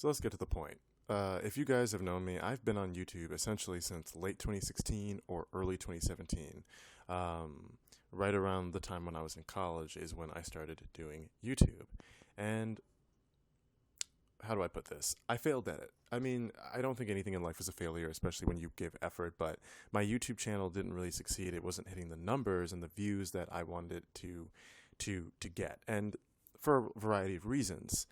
So let's get to the point. If you guys have known me, I've been on YouTube essentially since late 2016 or early 2017. Right around the time when I was in college is when I started doing YouTube. And how do I put this? I failed at it. I mean, I don't think anything in life is a failure, especially when you give effort, but my YouTube channel didn't really succeed. It wasn't hitting the numbers and the views that I wanted it to get. And for a variety of reasons.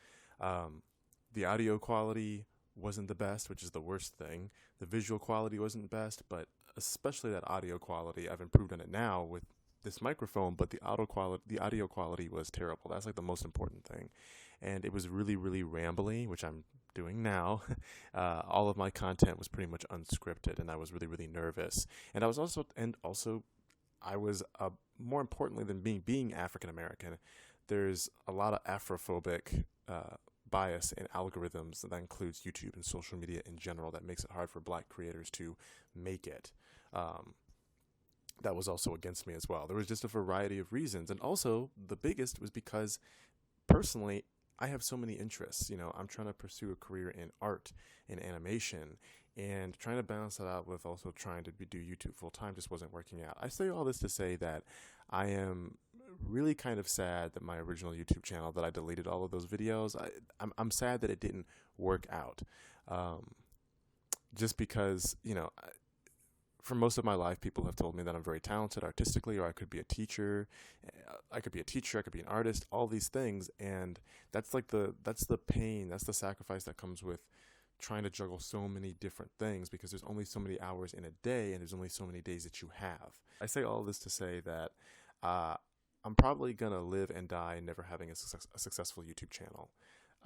The audio quality wasn't the best, which is the worst thing. The visual quality wasn't best, but especially that audio quality, I've improved on it now with this microphone, but the audio quality was terrible. That's like the most important thing. And it was really, really rambly, which I'm doing now. All of my content was pretty much unscripted, and I was really, really nervous. And I was more importantly than being African American, there's a lot of Afrophobic bias in algorithms that includes YouTube and social media in general that makes it hard for black creators to make it. That was also against me as well. There was just a variety of reasons. And also, the biggest was because personally, I have so many interests. I'm trying to pursue a career in art, in animation, and trying to balance that out with also trying to do YouTube full time just wasn't working out. I say all this to say that I am really kind of sad that my original YouTube channel, that I deleted all of those videos. I'm sad that it didn't work out. Just because, for most of my life, people have told me that I'm very talented artistically, or I could be a teacher. I could be an artist, all these things. And that's the pain, that's the sacrifice that comes with trying to juggle so many different things, because there's only so many hours in a day and there's only so many days that you have. I say all this to say that I'm probably going to live and die never having a successful YouTube channel.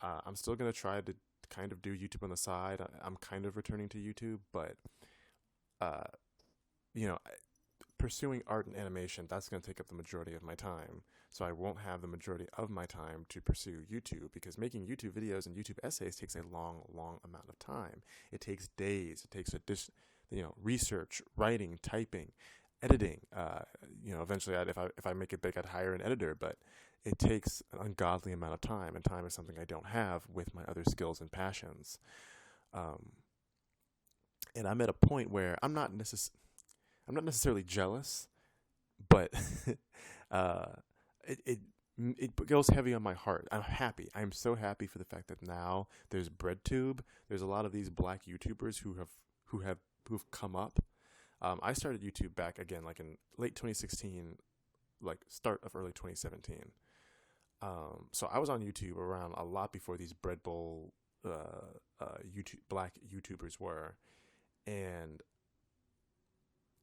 I'm still going to try to kind of do YouTube on the side. I'm kind of returning to YouTube, but uh, you know, pursuing art and animation, that's going to take up the majority of my time. So I won't have the majority of my time to pursue YouTube, because making YouTube videos and YouTube essays takes a long, long amount of time. It takes days. It takes research, writing, typing, editing. Eventually, if I make it big, I'd hire an editor, but it takes an ungodly amount of time, and time is something I don't have with my other skills and passions. Um, and I'm at a point where I'm not necessarily jealous, but uh, it goes heavy on my heart. I'm happy. I'm so happy for the fact that now there's BreadTube. There's a lot of these black YouTubers who've come up. I started YouTube back again, like in late 2016, like start of early 2017. So I was on YouTube around a lot before these Bread Bowl black YouTubers were, and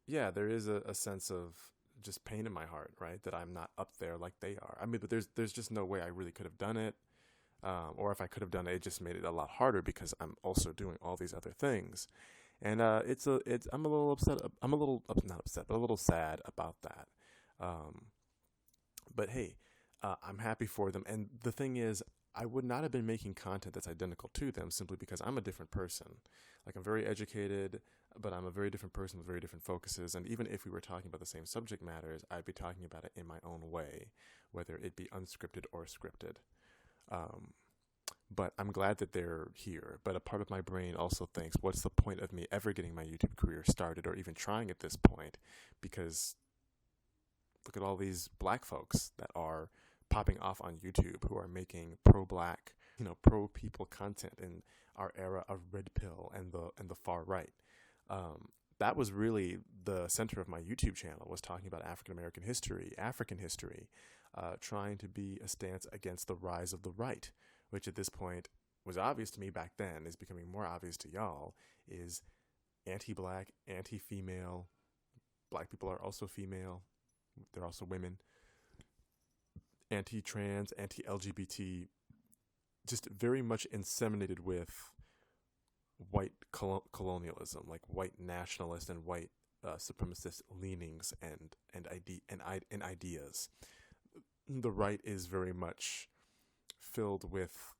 yeah, there is a sense of just pain in my heart, right? That I'm not up there like they are. I mean, but there's just no way I really could have done it. Or if I could have done it, it just made it a lot harder because I'm also doing all these other things. And I'm a little upset. I'm a little not upset, but a little sad about that. Um, but hey, I'm happy for them. And the thing is, I would not have been making content that's identical to them simply because I'm a different person. Like, I'm very educated, but I'm a very different person with very different focuses. And even if we were talking about the same subject matters, I'd be talking about it in my own way, whether it be unscripted or scripted. Um, but I'm glad that they're here. But a part of my brain also thinks, what's the point of me ever getting my YouTube career started or even trying at this point? Because look at all these black folks that are popping off on YouTube who are making pro-black, pro-people content in our era of red pill and the far right. That was really the center of my YouTube channel, was talking about African American history, trying to be a stance against the rise of the right, which at this point was obvious to me back then, is becoming more obvious to y'all, is anti-black, anti-female. Black people are also female. They're also women. Anti-trans, anti-LGBT, just very much inseminated with white colonialism, like white nationalist and white supremacist leanings and ideas. The right is very much filled with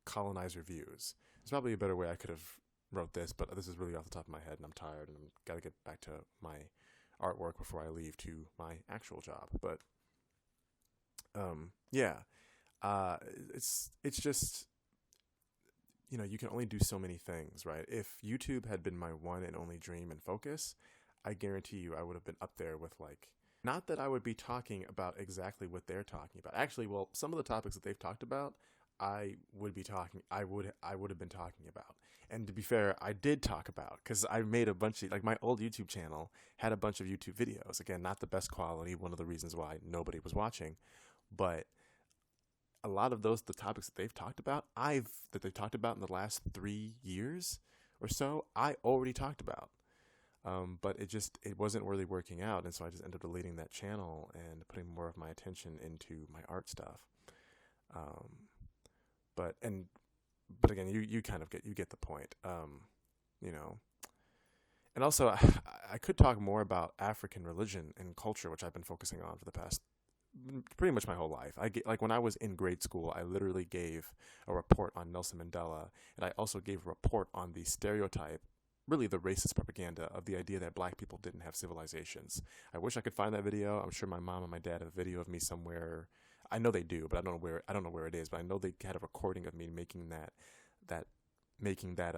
colonizer views. There's probably a better way I could have wrote this, but this is really off the top of my head, and I'm tired, and I've got to get back to my artwork before I leave to my actual job. But yeah, it's just you can only do so many things, right? If YouTube had been my one and only dream and focus, I guarantee you I would have been up there with like, not that I would be talking about exactly what they're talking about. Actually, well, some of the topics that they've talked about, I would have been talking about. And to be fair, I did talk about, because I made a bunch of, like, my old YouTube channel had a bunch of YouTube videos. Again, not the best quality, one of the reasons why nobody was watching, but a lot of the topics that they've talked about in the last 3 years or so, I already talked about. But it wasn't really working out, and so I just ended up deleting that channel and putting more of my attention into my art stuff. Um, but and but again, you kind of get the point. You know, and also I could talk more about African religion and culture, which I've been focusing on for the past pretty much my whole life. Like when I was in grade school, I literally gave a report on Nelson Mandela, and I also gave a report on the stereotype, really the racist propaganda of the idea that black people didn't have civilizations. I wish I could find that video. I'm sure my mom and my dad have a video of me somewhere. I know they do, but I don't know where it is, but I know they had a recording of me making that making that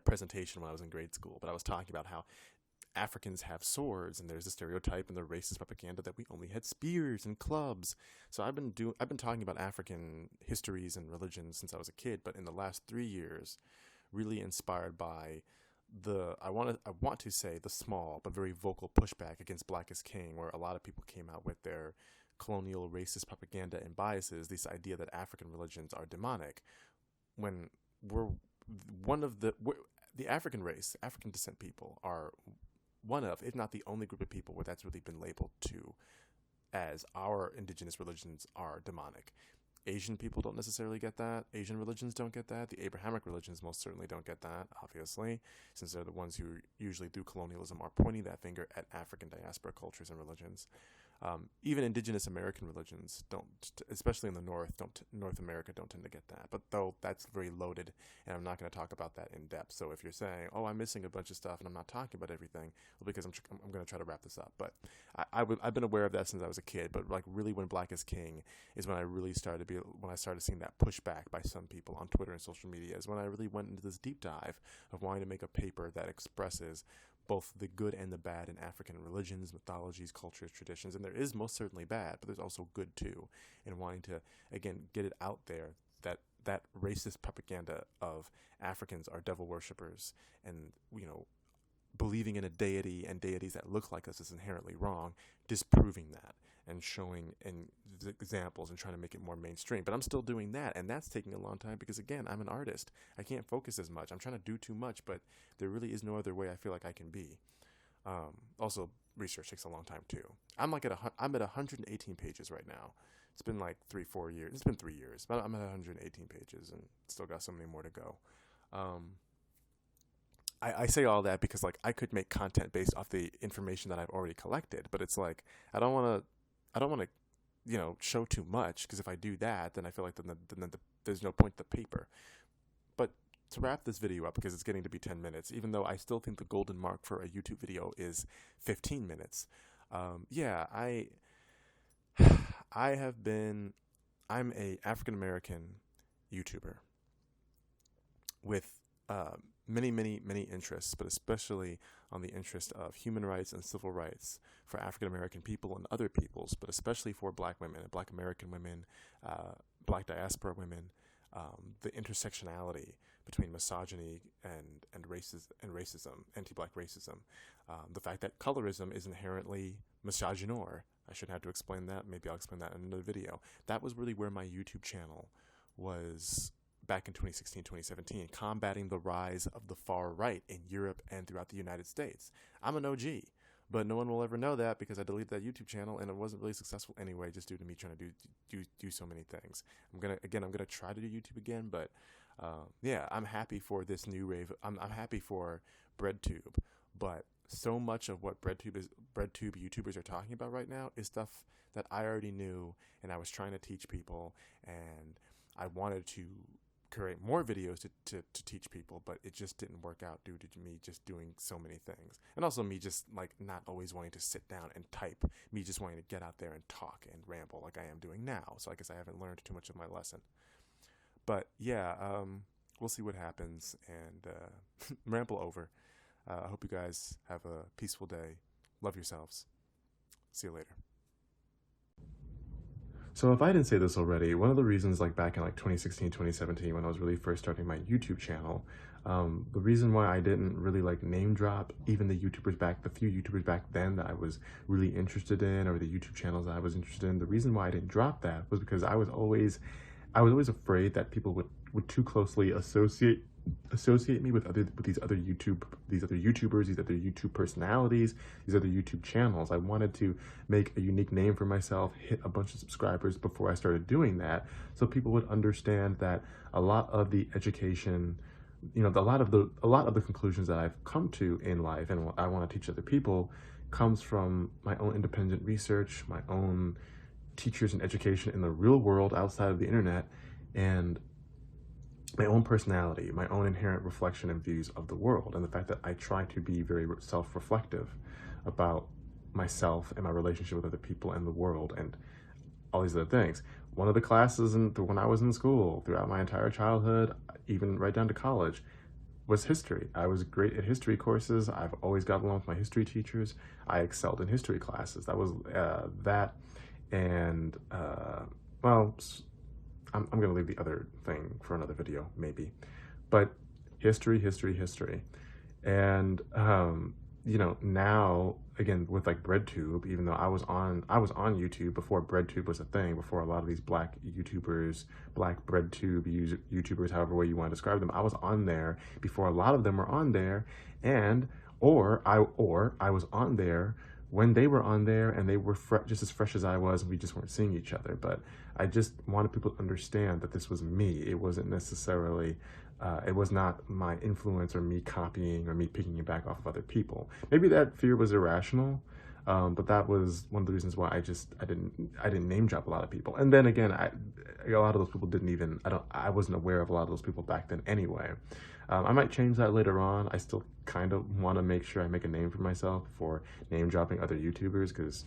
presentation when I was in grade school. But I was talking about how Africans have swords, and there's a stereotype in the racist propaganda that we only had spears and clubs. So I've been talking about African histories and religions since I was a kid, but in the last 3 years, really inspired by I want to say the small but very vocal pushback against Black is King, where a lot of people came out with their colonial racist propaganda and biases, this idea that African religions are demonic, when we're the African race, African descent people are one of, if not the only group of people where that's really been labeled to as our indigenous religions are demonic. Asian people don't necessarily get that. Asian religions don't get that. The Abrahamic religions most certainly don't get that, obviously, since they're the ones who usually through colonialism are pointing that finger at African diaspora cultures and religions. Even indigenous American religions don't, especially in the North America, don't tend to get that. But though that's very loaded, and I'm not going to talk about that in depth. So if you're saying, "Oh, I'm missing a bunch of stuff and I'm not talking about everything," well, because I'm going to try to wrap this up. But I've been aware of that since I was a kid. But like really, when Black is King is when I started seeing that pushback by some people on Twitter and social media. Is when I really went into this deep dive of wanting to make a paper that expresses both the good and the bad in African religions, mythologies, cultures, traditions. And there is most certainly bad, but there's also good too. And wanting to, again, get it out there that racist propaganda of Africans are devil worshippers and, believing in a deity and deities that look like us is inherently wrong, disproving that and showing examples and trying to make it more mainstream. But I'm still doing that, and that's taking a long time because, again, I'm an artist. I can't focus as much. I'm trying to do too much, but there really is no other way I feel like I can be. Also, research takes a long time too. I'm at 118 pages right now. It's been like 3-4 years. It's been 3 years, but I'm at 118 pages and still got so many more to go. I say all that because like I could make content based off the information that I've already collected, but it's like I don't want to show too much, because if I do that, then I feel like there's no point to the paper. But to wrap this video up, because it's getting to be 10 minutes, even though I still think the golden mark for a YouTube video is 15 minutes. I'm a African American YouTuber with many, many, many interests, but especially on the interest of human rights and civil rights for African American people and other peoples, but especially for Black women and Black American women, Black diaspora women, the intersectionality between misogyny and racism, anti-Black racism, the fact that colorism is inherently misogynor. I shouldn't have to explain that. Maybe I'll explain that in another video. That was really where my YouTube channel was back in 2016, 2017, combating the rise of the far right in Europe and throughout the United States. I'm an OG, but no one will ever know that because I deleted that YouTube channel and it wasn't really successful anyway, just due to me trying to do so many things. I'm gonna try to do YouTube again, but I'm happy for this new wave. I'm happy for BreadTube, but so much of what BreadTube YouTubers are talking about right now is stuff that I already knew, and I was trying to teach people, and I wanted to create more videos to teach people, but it just didn't work out due to me just doing so many things, and also me just like not always wanting to sit down and type, me just wanting to get out there and talk and ramble like I am doing now. So I guess I haven't learned too much of my lesson. But yeah, we'll see what happens and ramble over. I hope you guys have a peaceful day. Love yourselves. See you later. So if I didn't say this already, one of the reasons like back in like 2016, 2017, when I was really first starting my YouTube channel, the reason why I didn't really like name drop even the few YouTubers back then that I was really interested in, or the YouTube channels that I was interested in, the reason why I didn't drop that was because I was always afraid that people would too closely associate me with these other YouTubers, these other YouTube personalities, these other YouTube channels. I wanted to make a unique name for myself, hit a bunch of subscribers before I started doing that, so people would understand that a lot of the education, a lot of the conclusions that I've come to in life and what I want to teach other people comes from my own independent research, my own teachers and education in the real world outside of the internet, and my own personality, my own inherent reflection and views of the world, and the fact that I try to be very self-reflective about myself and my relationship with other people and the world and all these other things. One of the classes when I was in school, throughout my entire childhood, even right down to college, was history. I was great at history courses. I've always gotten along with my history teachers. I excelled in history classes. That was that, and well, I'm going to leave the other thing for another video, maybe. But history. And, now, again, with like BreadTube, even though I was on YouTube before BreadTube was a thing, before a lot of these black YouTubers, black BreadTube YouTubers, however way you want to describe them, I was on there before a lot of them were on there, or I was on there when they were on there and they were just as fresh as I was, and we just weren't seeing each other. But I just wanted people to understand that this was me. It wasn't necessarily, it was not my influence or me copying or me picking it back off of other people. Maybe that fear was irrational, but that was one of the reasons why I didn't name drop a lot of people. And then again, a lot of those people I wasn't aware of a lot of those people back then anyway. I might change that later on. I still kind of want to make sure I make a name for myself for name dropping other YouTubers, because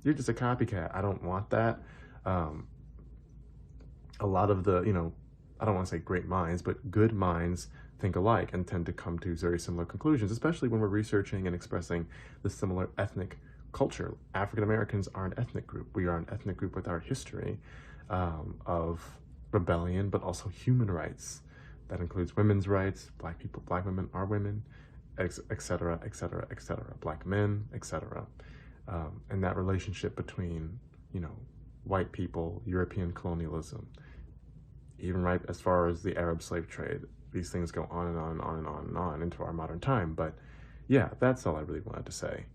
you're just a copycat. I don't want that. A lot of the, I don't want to say great minds, but good minds think alike and tend to come to very similar conclusions, especially when we're researching and expressing the similar ethnic culture. African Americans are an ethnic group. We are an ethnic group with our history of rebellion, but also human rights. That includes women's rights, black people, black women are women, etc., etc., etc., black men, etc. And that relationship between, white people, European colonialism, even right as far as the Arab slave trade. These things go on and on and on and on and on into our modern time. But yeah, that's all I really wanted to say.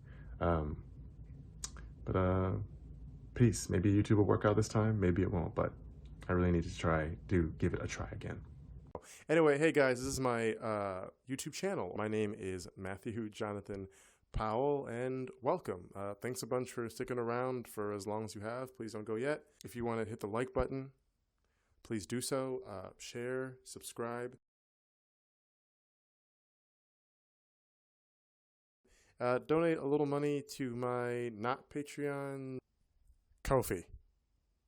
Peace. Maybe YouTube will work out this time. Maybe it won't, but I really need to give it a try again. Anyway, hey guys, this is my YouTube channel. My name is Matthew Jonathan Powell, and welcome. Thanks a bunch for sticking around for as long as you have. Please don't go yet. If you want to hit the like button, please do so. Share, subscribe. Donate a little money to my not Patreon Ko-fi.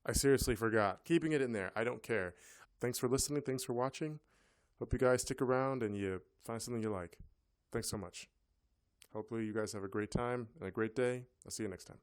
I seriously forgot. Keeping it in there. I don't care. Thanks for listening. Thanks for watching. Hope you guys stick around and you find something you like. Thanks so much. Hopefully you guys have a great time and a great day. I'll see you next time.